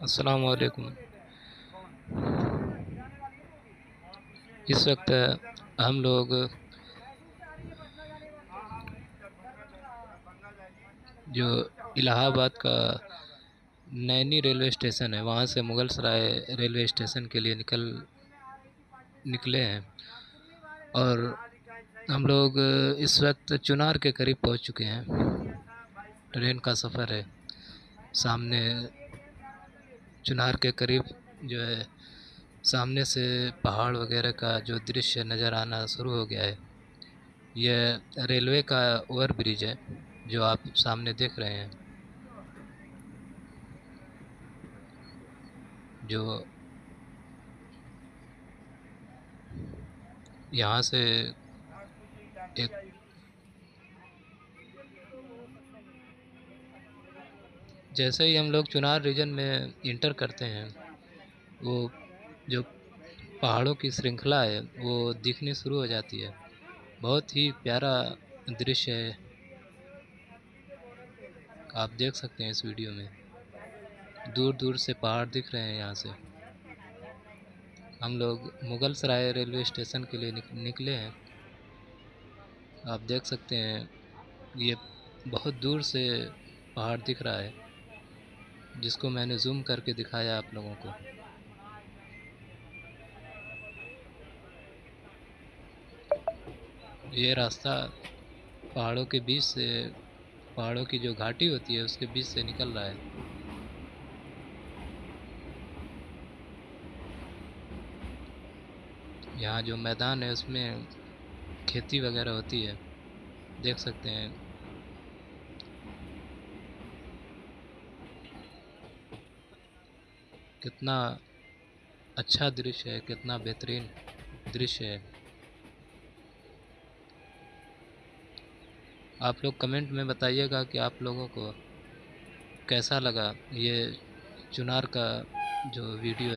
अस्सलाम वालेकुम। इस वक्त हम लोग जो इलाहाबाद का नैनी रेलवे स्टेशन है वहाँ से मुगल सराय रेलवे स्टेशन के लिए निकले हैं और हम लोग इस वक्त चुनार के करीब पहुँच चुके हैं। ट्रेन का सफ़र है। सामने चुनार के करीब जो है सामने से पहाड़ वगैरह का जो दृश्य नज़र आना शुरू हो गया है। यह रेलवे का ओवर ब्रिज है जो आप सामने देख रहे हैं, जो यहाँ से एक जैसे ही हम लोग चुनार रीजन में इंटर करते हैं, वो जो पहाड़ों की श्रृंखला है वो दिखनी शुरू हो जाती है। बहुत ही प्यारा दृश्य है, आप देख सकते हैं इस वीडियो में। दूर दूर से पहाड़ दिख रहे हैं। यहाँ से हम लोग मुगल सराय रेलवे स्टेशन के लिए निकले हैं। आप देख सकते हैं ये बहुत दूर से पहाड़ दिख रहा है, जिसको मैंने जूम करके दिखाया आप लोगों को। ये रास्ता पहाड़ों के बीच से, पहाड़ों की जो घाटी होती है उसके बीच से निकल रहा है। यहाँ जो मैदान है उसमें खेती वगैरह होती है, देख सकते हैं। कितना अच्छा दृश्य है, कितना बेहतरीन दृश्य है। आप लोग कमेंट में बताइएगा कि आप लोगों को कैसा लगा ये चुनार का जो वीडियो है।